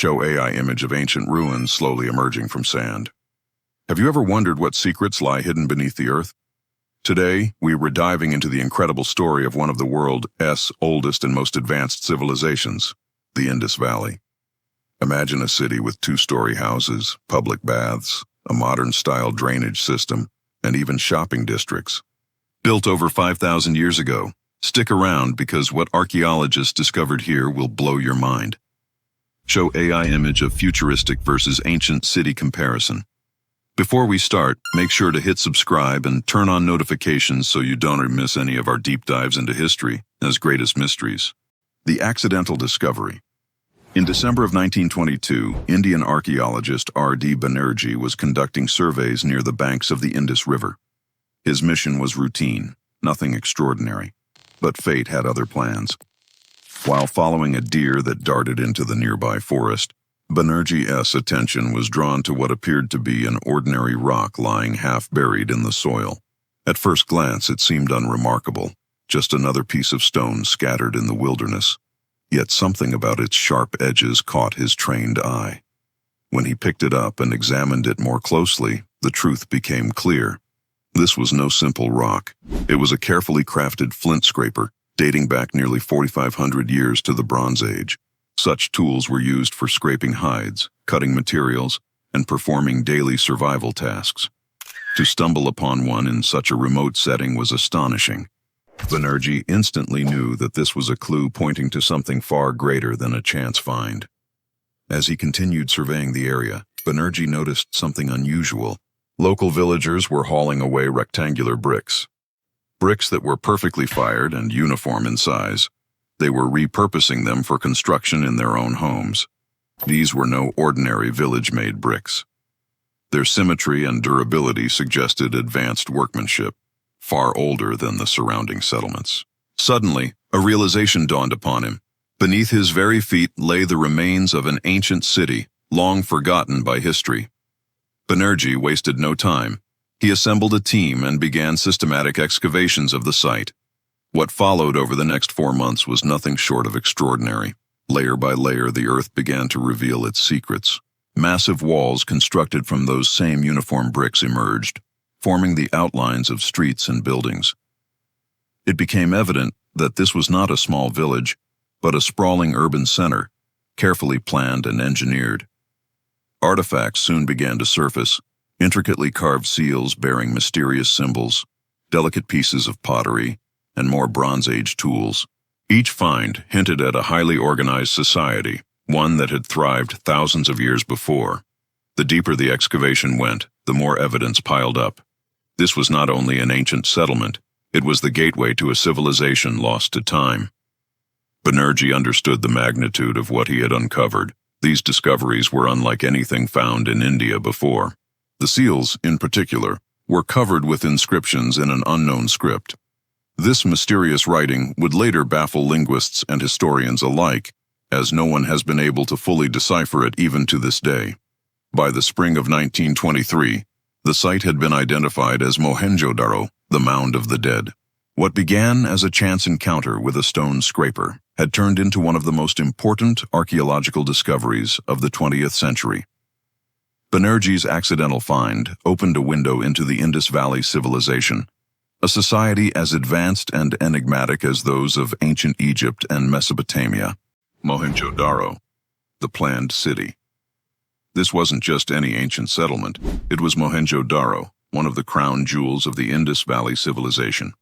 show AI image of ancient ruins slowly emerging from sand. Have you ever wondered what secrets lie hidden beneath the earth? Today, we're diving into the incredible story of one of the world's oldest and most advanced civilizations, the Indus Valley. Imagine a city with two-story houses, public baths, a modern-style drainage system, and even shopping districts. Built over 5,000 years ago. Stick around because what archaeologists discovered here will blow your mind. Show AI image of futuristic versus ancient city comparison. Before we start, make sure to hit subscribe and turn on notifications so you don't miss any of our deep dives into history as greatest mysteries. The accidental discovery. In December of 1922, Indian archaeologist R.D. Banerjee was conducting surveys near the banks of the Indus River. His mission was routine, nothing extraordinary. But fate had other plans. While following a deer that darted into the nearby forest, Banerjee's attention was drawn to what appeared to be an ordinary rock lying half buried in the soil. At first glance, it seemed unremarkable, just another piece of stone scattered in the wilderness. Yet something about its sharp edges caught his trained eye. When he picked it up and examined it more closely, the truth became clear. This was no simple rock. It was a carefully crafted flint scraper, dating back nearly 4,500 years to the Bronze Age. Such tools were used for scraping hides, cutting materials, and performing daily survival tasks. To stumble upon one in such a remote setting was astonishing. Banerjee instantly knew that this was a clue pointing to something far greater than a chance find. As he continued surveying the area, Banerjee noticed something unusual. Local villagers were hauling away rectangular bricks. Bricks that were perfectly fired and uniform in size. They were repurposing them for construction in their own homes. These were no ordinary village-made bricks. Their symmetry and durability suggested advanced workmanship, far older than the surrounding settlements. Suddenly, a realization dawned upon him. Beneath his very feet lay the remains of an ancient city, long forgotten by history. Banerjee wasted no time. He assembled a team and began systematic excavations of the site. What followed over the next 4 months was nothing short of extraordinary. Layer by layer, the earth began to reveal its secrets. Massive walls constructed from those same uniform bricks emerged, forming the outlines of streets and buildings. It became evident that this was not a small village, but a sprawling urban center, carefully planned and engineered. Artifacts soon began to surface, intricately carved seals bearing mysterious symbols, delicate pieces of pottery, and more Bronze Age tools. Each find hinted at a highly organized society, one that had thrived thousands of years before. The deeper the excavation went, the more evidence piled up. This was not only an ancient settlement, it was the gateway to a civilization lost to time. Banerjee understood the magnitude of what he had uncovered. These discoveries were unlike anything found in India before. The seals, in particular, were covered with inscriptions in an unknown script. This mysterious writing would later baffle linguists and historians alike, as no one has been able to fully decipher it even to this day. By the spring of 1923, the site had been identified as Mohenjo Daro, the Mound of the Dead. What began as a chance encounter with a stone scraper had turned into one of the most important archaeological discoveries of the 20th century. Banerjee's accidental find opened a window into the Indus Valley Civilization, a society as advanced and enigmatic as those of ancient Egypt and Mesopotamia. Mohenjo Daro, the planned city. This wasn't just any ancient settlement, it was Mohenjo Daro, one of the crown jewels of the Indus Valley Civilization.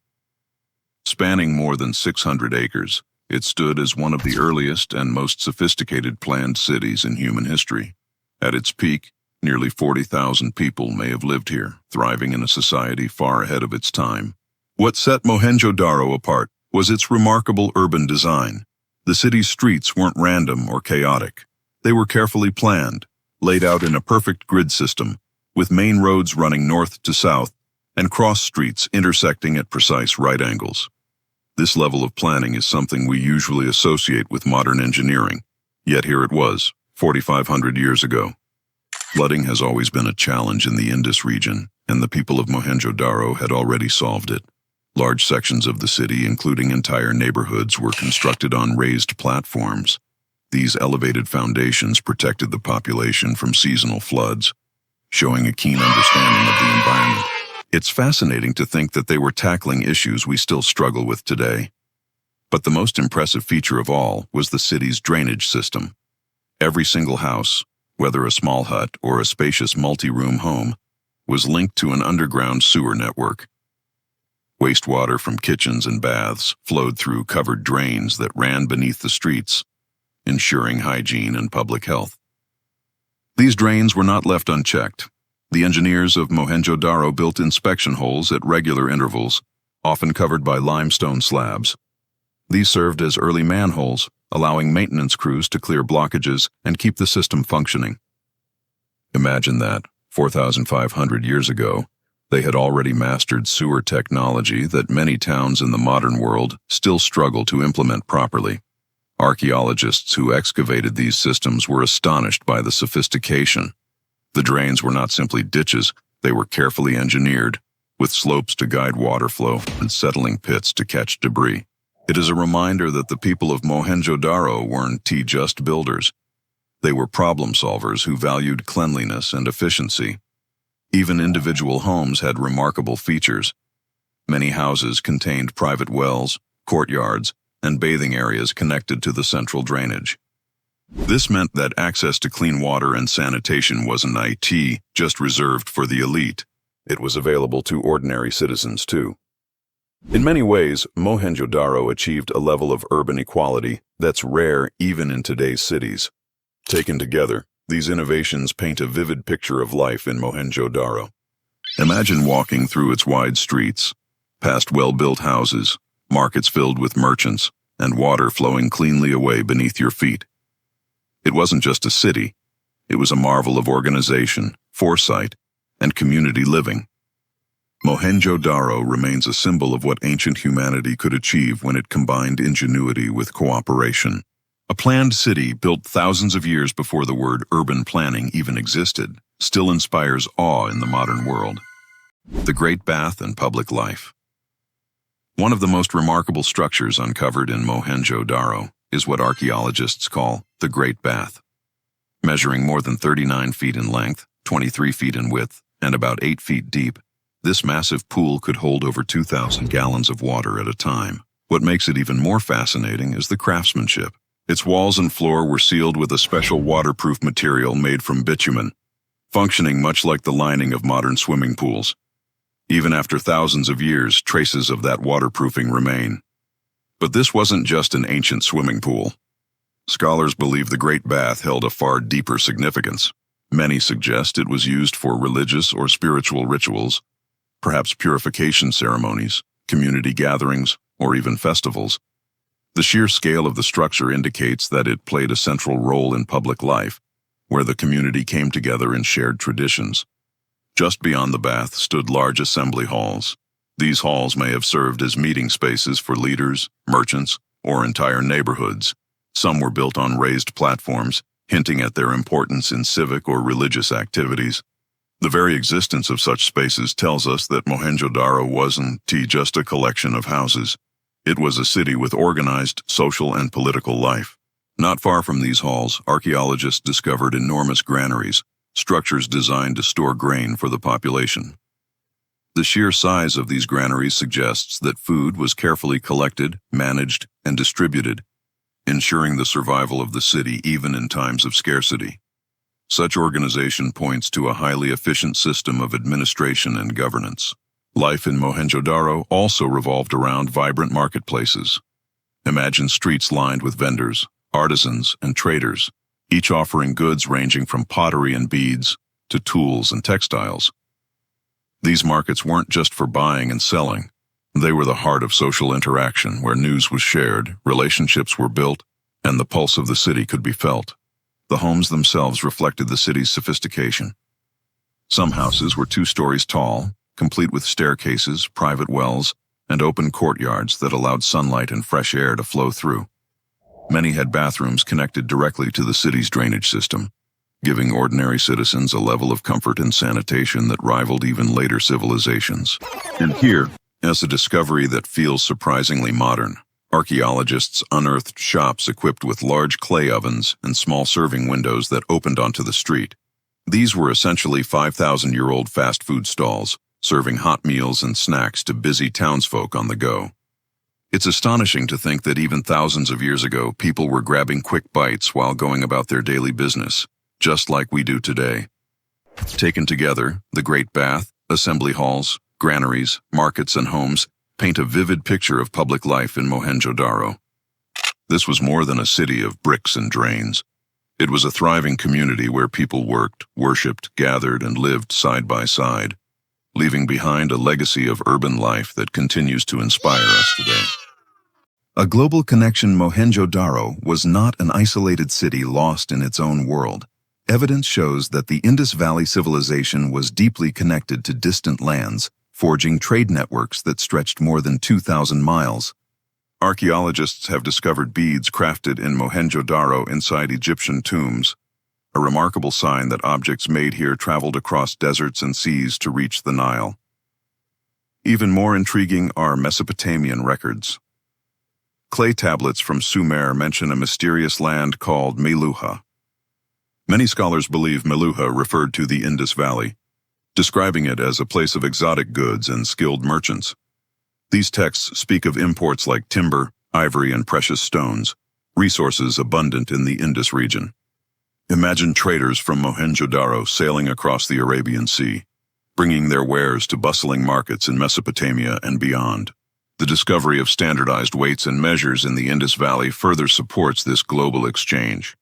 Spanning more than 600 acres, it stood as one of the earliest and most sophisticated planned cities in human history. At its peak, nearly 40,000 people may have lived here, thriving in a society far ahead of its time. What set Mohenjo Daro apart was its remarkable urban design. The city's streets weren't random or chaotic. They were carefully planned, laid out in a perfect grid system, with main roads running north to south and cross streets intersecting at precise right angles. This level of planning is something we usually associate with modern engineering, yet here it was, 4,500 years ago. Flooding has always been a challenge in the Indus region, and the people of Mohenjo Daro had already solved it. Large sections of the city, including entire neighborhoods, were constructed on raised platforms. These elevated foundations protected the population from seasonal floods, showing a keen understanding of the environment. It's fascinating to think that they were tackling issues we still struggle with today. But the most impressive feature of all was the city's drainage system. Every single house, whether a small hut or a spacious multi-room home, was linked to an underground sewer network. Wastewater from kitchens and baths flowed through covered drains that ran beneath the streets, ensuring hygiene and public health. These drains were not left unchecked. The engineers of Mohenjo Daro built inspection holes at regular intervals, often covered by limestone slabs. These served as early manholes, allowing maintenance crews to clear blockages and keep the system functioning. Imagine that, 4,500 years ago, they had already mastered sewer technology that many towns in the modern world still struggle to implement properly. Archaeologists who excavated these systems were astonished by the sophistication. The drains were not simply ditches, they were carefully engineered, with slopes to guide water flow and settling pits to catch debris. It is a reminder that the people of Mohenjo Daro weren't just builders. They were problem solvers who valued cleanliness and efficiency. Even individual homes had remarkable features. Many houses contained private wells, courtyards, and bathing areas connected to the central drainage. This meant that access to clean water and sanitation wasn't just reserved for the elite. It was available to ordinary citizens too. In many ways, Mohenjo Daro achieved a level of urban equality that's rare even in today's cities. Taken together, these innovations paint a vivid picture of life in Mohenjo Daro. Imagine walking through its wide streets, past well-built houses, markets filled with merchants, and water flowing cleanly away beneath your feet. It wasn't just a city, it was a marvel of organization, foresight, and community living. Mohenjo Daro remains a symbol of what ancient humanity could achieve when it combined ingenuity with cooperation. A planned city built thousands of years before the word urban planning even existed still inspires awe in the modern world. The Great Bath and public life. One of the most remarkable structures uncovered in Mohenjo Daro is what archaeologists call the Great Bath. Measuring more than 39 feet in length, 23 feet in width, and about 8 feet deep, this massive pool could hold over 2,000 gallons of water at a time. What makes it even more fascinating is the craftsmanship. Its walls and floor were sealed with a special waterproof material made from bitumen, functioning much like the lining of modern swimming pools. Even after thousands of years, traces of that waterproofing remain. But this wasn't just an ancient swimming pool. Scholars believe the Great Bath held a far deeper significance. Many suggest it was used for religious or spiritual rituals, perhaps purification ceremonies, community gatherings, or even festivals. The sheer scale of the structure indicates that it played a central role in public life, where the community came together and shared traditions. Just beyond the bath stood large assembly halls. These halls may have served as meeting spaces for leaders, merchants, or entire neighborhoods. Some were built on raised platforms, hinting at their importance in civic or religious activities. The very existence of such spaces tells us that Mohenjo Daro wasn't just a collection of houses. It was a city with organized social and political life. Not far from these halls, archaeologists discovered enormous granaries, structures designed to store grain for the population. The sheer size of these granaries suggests that food was carefully collected, managed, and distributed, ensuring the survival of the city even in times of scarcity. Such organization points to a highly efficient system of administration and governance. Life in Mohenjo Daro also revolved around vibrant marketplaces. Imagine streets lined with vendors, artisans, and traders, each offering goods ranging from pottery and beads to tools and textiles. These markets weren't just for buying and selling. They were the heart of social interaction, where news was shared, relationships were built, and the pulse of the city could be felt. The homes themselves reflected the city's sophistication. Some houses were 2 stories tall, complete with staircases, private wells, and open courtyards that allowed sunlight and fresh air to flow through. Many had bathrooms connected directly to the city's drainage system, giving ordinary citizens a level of comfort and sanitation that rivaled even later civilizations. And here, as a discovery that feels surprisingly modern, Archaeologists unearthed shops equipped with large clay ovens and small serving windows that opened onto the street. These were essentially 5,000-year-old fast food stalls, serving hot meals and snacks to busy townsfolk on the go. It's astonishing to think that even thousands of years ago, people were grabbing quick bites while going about their daily business, just like we do today. Taken together, the Great Bath, assembly halls, granaries, markets, and homes paint a vivid picture of public life in Mohenjo Daro. This was more than a city of bricks and drains. It was a thriving community where people worked, worshipped, gathered, and lived side by side, leaving behind a legacy of urban life that continues to inspire us today. A global connection, Mohenjo Daro was not an isolated city lost in its own world. Evidence shows that the Indus Valley Civilization was deeply connected to distant lands, forging trade networks that stretched more than 2,000 miles. Archaeologists have discovered beads crafted in Mohenjo Daro inside Egyptian tombs, a remarkable sign that objects made here traveled across deserts and seas to reach the Nile. Even more intriguing are Mesopotamian records. Clay tablets from Sumer mention a mysterious land called Meluha. Many scholars believe Meluha referred to the Indus Valley, describing it as a place of exotic goods and skilled merchants. These texts speak of imports like timber, ivory, and precious stones, resources abundant in the Indus region. Imagine traders from Mohenjo Daro sailing across the Arabian Sea, bringing their wares to bustling markets in Mesopotamia and beyond. The discovery of standardized weights and measures in the Indus Valley further supports this global exchange.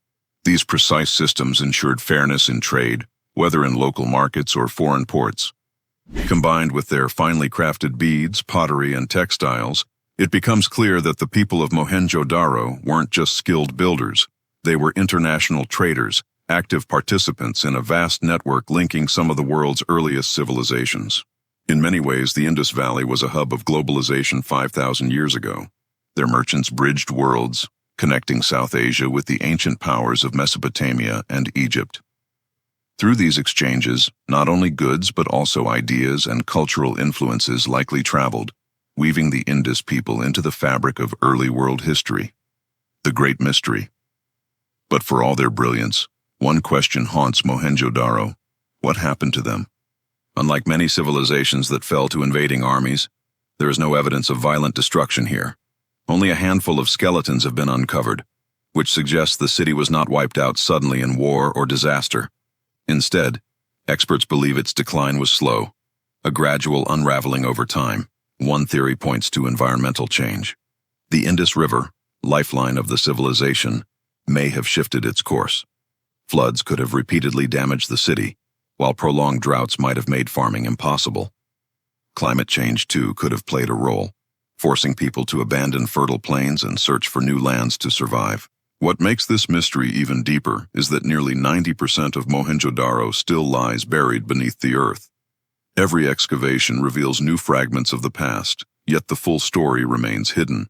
These precise systems ensured fairness in trade, whether in local markets or foreign ports. Combined with their finely crafted beads, pottery, and textiles, it becomes clear that the people of Mohenjo Daro weren't just skilled builders. They were international traders, active participants in a vast network linking some of the world's earliest civilizations. In many ways, the Indus Valley was a hub of globalization 5,000 years ago. Their merchants bridged worlds, connecting South Asia with the ancient powers of Mesopotamia and Egypt. Through these exchanges, not only goods but also ideas and cultural influences likely traveled, weaving the Indus people into the fabric of early world history. The Great Mystery. But for all their brilliance, one question haunts Mohenjo Daro: what happened to them? Unlike many civilizations that fell to invading armies, there is no evidence of violent destruction here. Only a handful of skeletons have been uncovered, which suggests the city was not wiped out suddenly in war or disaster. Instead, experts believe its decline was slow, a gradual unraveling over time. One theory points to environmental change. The Indus River, lifeline of the civilization, may have shifted its course. Floods could have repeatedly damaged the city, while prolonged droughts might have made farming impossible. Climate change, too, could have played a role, forcing people to abandon fertile plains and search for new lands to survive. What makes this mystery even deeper is that nearly 90% of Mohenjo Daro still lies buried beneath the earth. Every excavation reveals new fragments of the past, yet the full story remains hidden.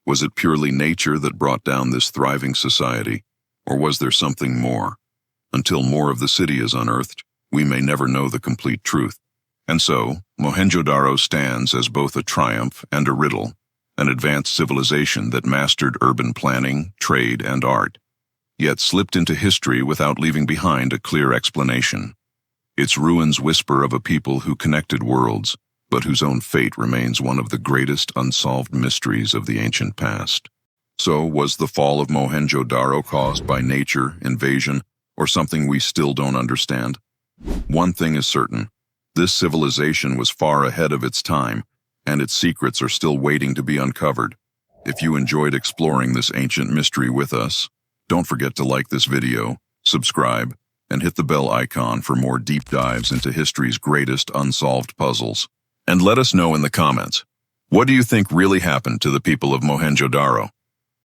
Was it purely nature that brought down this thriving society, or was there something more? Until more of the city is unearthed, we may never know the complete truth. And so, Mohenjo Daro stands as both a triumph and a riddle, an advanced civilization that mastered urban planning, trade, and art, yet slipped into history without leaving behind a clear explanation. Its ruins whisper of a people who connected worlds, but whose own fate remains one of the greatest unsolved mysteries of the ancient past. So, was the fall of Mohenjo Daro caused by nature, invasion, or something we still don't understand? One thing is certain: this civilization was far ahead of its time, and its secrets are still waiting to be uncovered. If you enjoyed exploring this ancient mystery with us, don't forget to like this video, subscribe, and hit the bell icon for more deep dives into history's greatest unsolved puzzles. And let us know in the comments, what do you think really happened to the people of Mohenjo Daro?